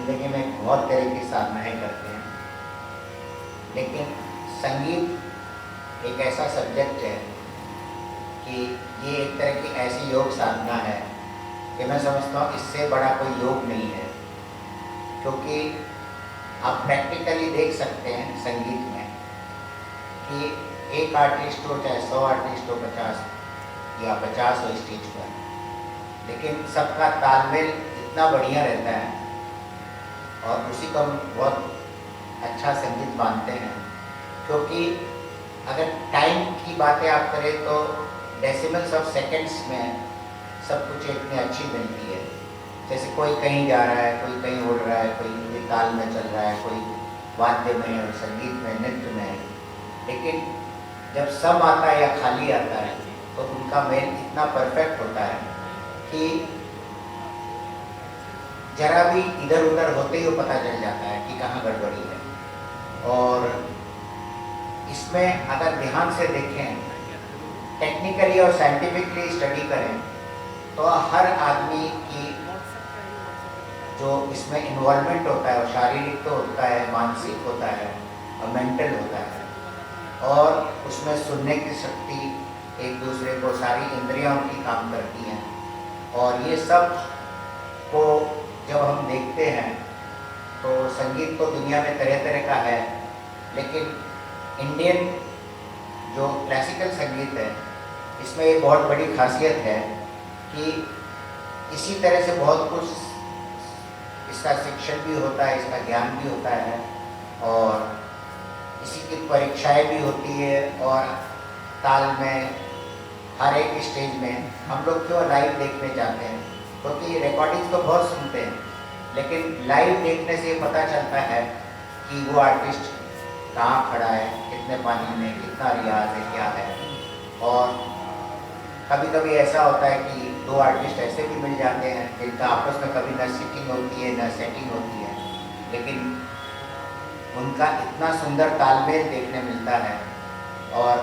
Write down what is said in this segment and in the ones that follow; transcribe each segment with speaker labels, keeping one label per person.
Speaker 1: ज़िंदगी में बहुत तरह की साधनाएँ करते हैं, लेकिन संगीत एक ऐसा सब्जेक्ट है कि ये एक तरह की ऐसी योग साधना है कि मैं समझता हूँ इससे बड़ा कोई योग नहीं है। क्योंकि आप प्रैक्टिकली देख सकते हैं संगीत में कि एक आर्टिस्ट हो चाहे 100 आर्टिस्ट हो, 50 या 50 हो स्टेज पर, लेकिन सबका तालमेल इतना बढ़िया रहता है और उसी को हम बहुत अच्छा संगीत मानते हैं। क्योंकि अगर टाइम की बातें आप करें तो डेसिमल्स ऑफ सेकंड्स में सब कुछ इतनी अच्छी बनती है। जैसे कोई कहीं जा रहा है, कोई कहीं उड़ रहा है, कोई ताल में चल रहा है, कोई वाद्य में और संगीत में, नृत्य में है। लेकिन जब सम आता है या खाली आता है तो उनका मेल इतना परफेक्ट होता है कि जरा भी इधर उधर होते ही वो पता चल जाता है कि कहाँ गड़बड़ी है। और इसमें अगर ध्यान से देखें, टेक्निकली और साइंटिफिकली स्टडी करें तो हर आदमी की जो इसमें इन्वॉल्वमेंट होता है वो शारीरिक तो होता है, मानसिक होता है और मेंटल होता है। और उसमें सुनने की शक्ति, एक दूसरे को, सारी इंद्रियां उनकी काम करती हैं। और ये सब को जब हम देखते हैं तो संगीत तो दुनिया में तरह तरह का है, लेकिन इंडियन जो क्लासिकल संगीत है इसमें एक बहुत बड़ी खासियत है कि इसी तरह से बहुत कुछ इसका शिक्षण भी होता है, इसका ज्ञान भी होता है और इसी की परीक्षाएं भी होती है। और ताल में हर एक स्टेज में हम लोग क्यों लाइव देखने जाते हैं, क्योंकि रिकॉर्डिंग्स तो बहुत सुनते हैं, लेकिन लाइव देखने से ये पता चलता है कि वो आर्टिस्ट कहाँ खड़ा है, कितने पानी में, कितना रियाज है, क्या है। और कभी कभी ऐसा होता है कि दो आर्टिस्ट ऐसे भी मिल जाते हैं जिनका आपस में कभी न सिटिंग होती है न सेटिंग होती है, लेकिन उनका इतना सुंदर तालमेल देखने मिलता है और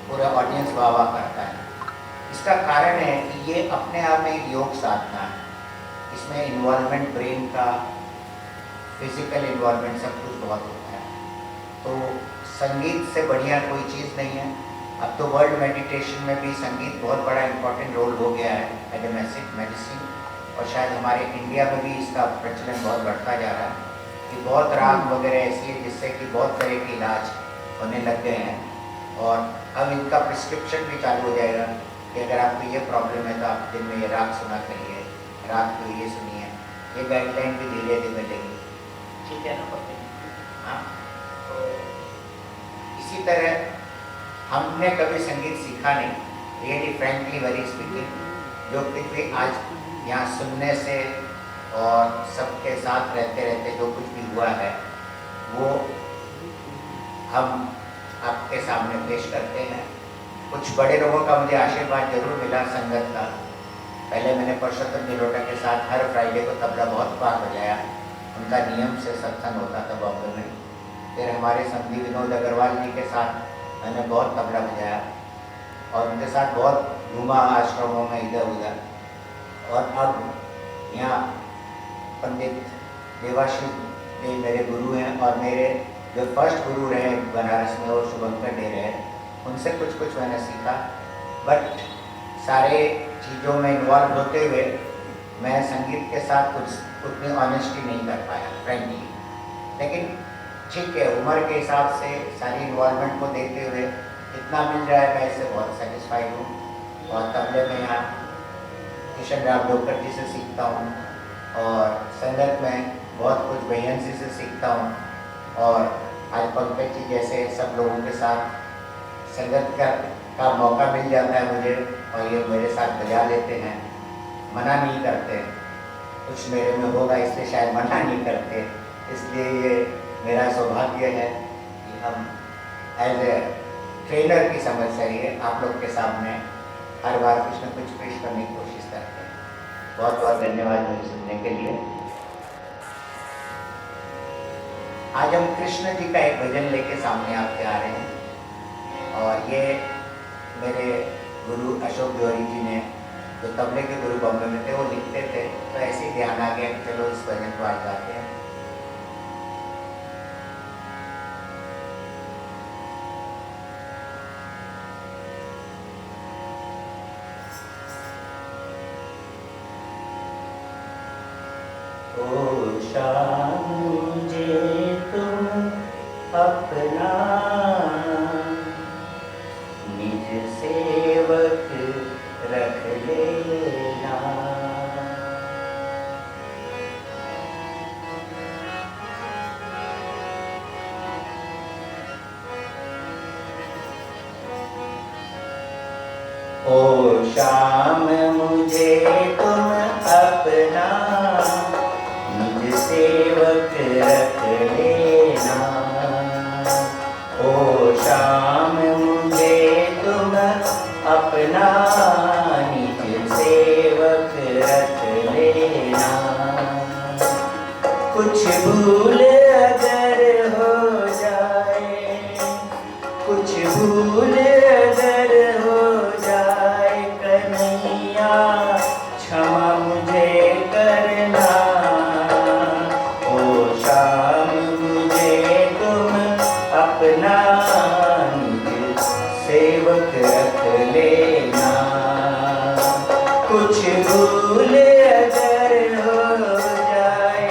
Speaker 1: पूरा ऑडियंस वाह वाह करता है। इसका कारण है कि ये अपने आप में एक योग साधना है। इसमें इन्वॉल्वमेंट ब्रेन का, फिजिकल इन्वॉल्वमेंट, सब कुछ बहुत होता है। तो संगीत से बढ़िया कोई चीज़ नहीं है। अब तो वर्ल्ड मेडिटेशन में भी संगीत बहुत बड़ा इम्पोर्टेंट रोल हो गया है, एडोमेसिक मेडिसिन। और शायद हमारे इंडिया में भी इसका प्रचलन बहुत बढ़ता जा रहा है कि बहुत राग वगैरह ऐसी है जिससे कि बहुत तरह के इलाज होने लग गए हैं। और अब इनका प्रिस्क्रिप्शन भी चालू हो जाएगा कि अगर आपको ये प्रॉब्लम है तो आप दिन में ये राग सुना करिए, रात को ये सुनिए। ये गाइडलाइन भी धीरे धीरे मिलेगी, ठीक है ना पति? हाँ, तो इसी तरह हमने कभी संगीत सीखा नहीं, रियली फ्रेंकली वेरी स्पीकिंग। जो कुछ भी आज यहाँ सुनने से और सबके साथ रहते रहते जो कुछ भी हुआ है वो हम आपके सामने पेश करते हैं। कुछ बड़े लोगों का मुझे आशीर्वाद जरूर मिला संगत का। पहले मैंने परसोत्तम निलोटा के साथ हर फ्राइडे को तबला बहुत बार बजाया, उनका नियम से सत्संग होता था बॉम्बे में। फिर हमारे संगी विनोद अग्रवाल जी के साथ मैंने बहुत तबला बजाया और उनके साथ बहुत घूमा आश्रमों में इधर उधर। और अब यहाँ पंडित देवाशीष जी मेरे गुरु हैं और मेरे जो फर्स्ट गुरु रहे बनारस में वो शुभंकर डे रहे, उनसे कुछ कुछ मैंने सीखा। बट सारे चीज़ों में इन्वॉल्व होते हुए मैं संगीत के साथ कुछ उतनी ऑनेस्टी नहीं कर पाया फ्रेंकली। लेकिन ठीक है, उम्र के हिसाब से सारी इन्वॉल्वमेंट को देखते हुए इतना मिल रहा है, मैं इससे बहुत सेटिस्फाइड हूँ। और तबले में यहाँ किशन राम डोकर जी से सीखता हूँ और संगत में बहुत कुछ भैयन से सीखता हूँ। और आज पंकज जी जैसे सब लोगों के साथ संगत का मौका मिल जाता है मुझे और ये मेरे साथ बजा लेते हैं, मना नहीं करते। कुछ मेरे में होगा इसलिए शायद मना नहीं करते, इसलिए ये मेरा सौभाग्य है कि हम एज ए ट्रेनर की समझ से आप लोग के सामने हर बार कुछ न कुछ पेश करने की कोशिश करते हैं। बहुत बहुत धन्यवाद मुझे सुनने के लिए। आज हम कृष्ण जी का एक भजन लेके सामने आपके आ रहे हैं और ये मेरे गुरु अशोक जौहरी जी ने, जो तबले के गुरु बॉम्बे में थे, वो लिखते थे, तो ऐसे ही ध्यान आ गया कि चलो इस भजन को आज गाते हैं। ओ शाम मुझे तुम अपना निज सेवक रख लेना। ओ शाम मुझे तुम अपना निज सेवक रख लेना। ओ शाम मुझे तुम अपना निज सेवक रख लेना। कुछ भूल अगर हो जाए, कुछ भूल अगर हो जाए कन्हैया क्षमा मुझे करना। ओ शाम मुझे तुम अपना निज सेवक रख लेना। कुछ भूल अगर हो जाए,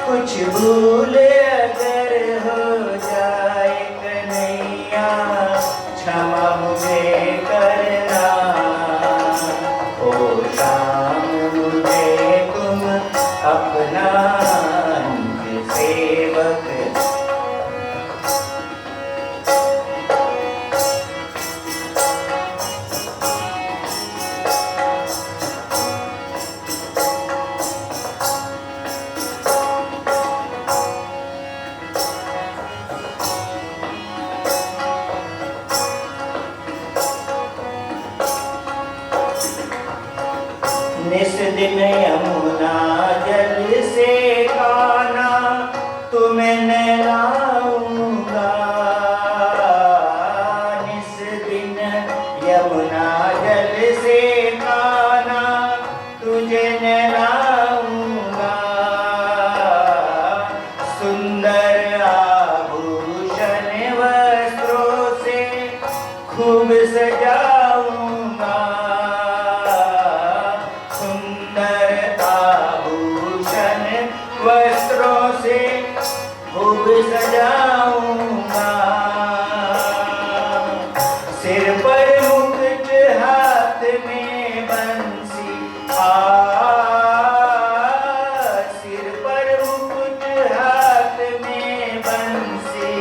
Speaker 1: कुछ भूल अगर हो जाए कन्हैया क्षमा मुझे करना। ओ शाम मुझे तुम अपना निज सेवक। निस दिन यमुना जल से काना तुम्हें नहलाऊंगा। निस दिन यमुना जल से काना तुझे नहलाऊंगा। सुंदर आभूषण वस्त्रों से खूब सजाऊंगा। वस्त्रों से खूब सजाऊंगा। सिर पर मुकुट हाथ में बंसी सिर पर मुकुट हाथ में बंसी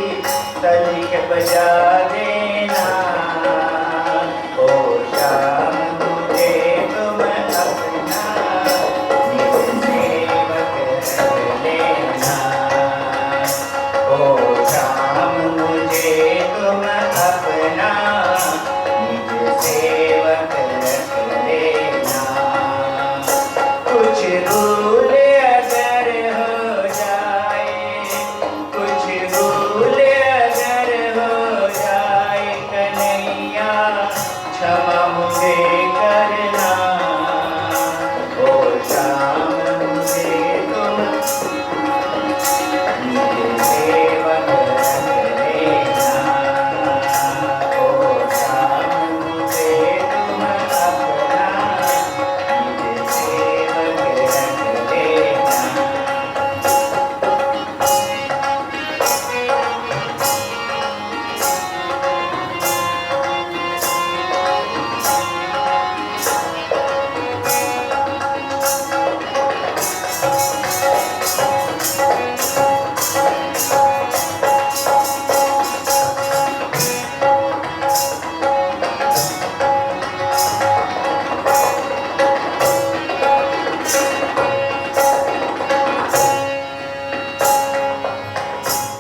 Speaker 1: तलिक बजा देना। ओ शाम मुझे तुम अपना निज सेवक रख लेना। ओ शाम मुझे तुम अपना निज सेवक रख लेना। कुछ भूल अगर हो जाए, कुछ भूल अगर हो जाए कन्हैया क्षमा मुझे करना। ओ शाम मुझे तुम निज सेवक रख लेना। ओ शाम मुझे तुम अपना निज सेवक रख लेना।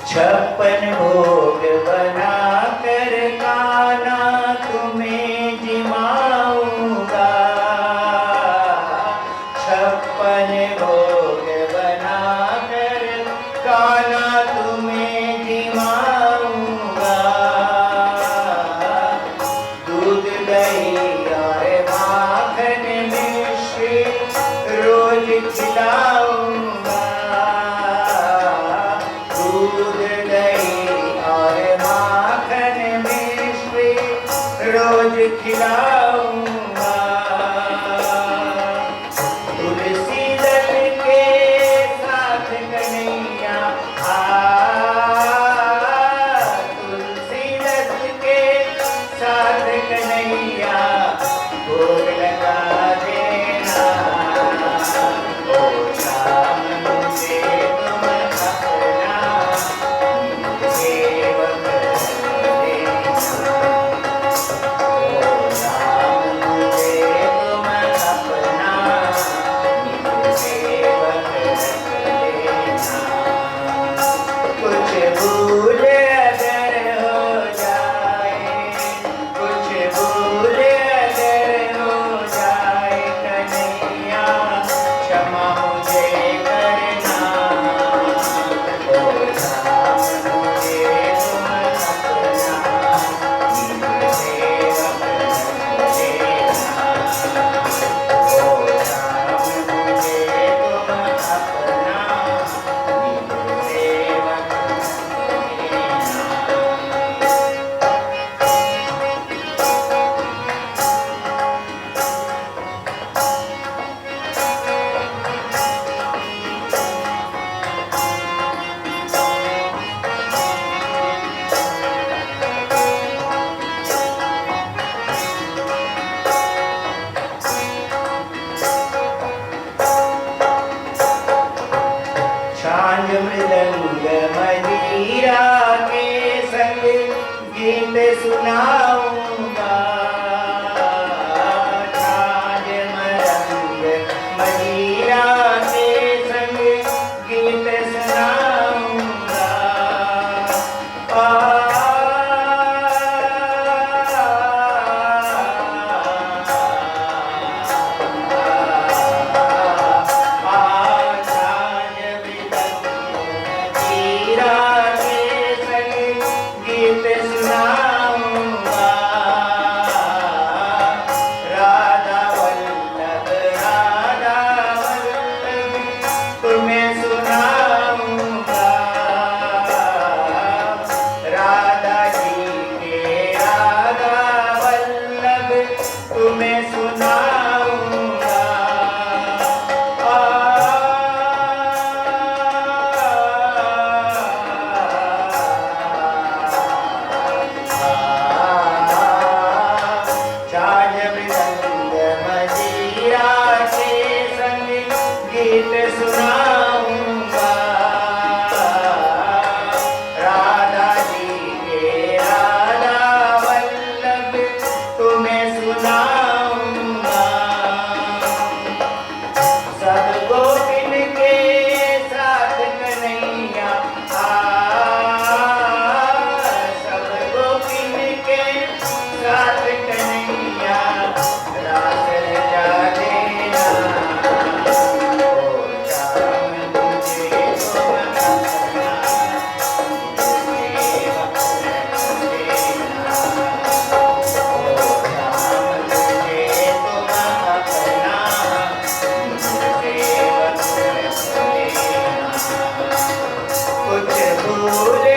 Speaker 1: छप्पन भोग बना कर काना तुम्हें जिमाऊंगा। छप्पन भोग बना कर काना तुम्हें जिमाऊंगा। दूध दही और माखन मिश्री रोज खिलाऊंगा। दूध दही और माखन मिश्री रोज खिलाऊंगा। तुलसी दल के झांझ मृदंग मजीरा के संग गीत सुनाऊंगा। झांझ मृदंग मजीरा के संग गीत सुनाऊंगा। गीत सुनाऊंगा। राधा वल्लभ तुम्हें सुनाऊंगा। राधा जी के राधा वल्लभ तुम्हें सुनाऊंगा। गीत सुनाऊंगा। राधा जी के राधा वल्लभ तुम्हें सुनाऊंगा। सब गोपिन के साथ कन्हैया सब गोपिन के साथ कन्हैया रास रचा देना। कुछ भूल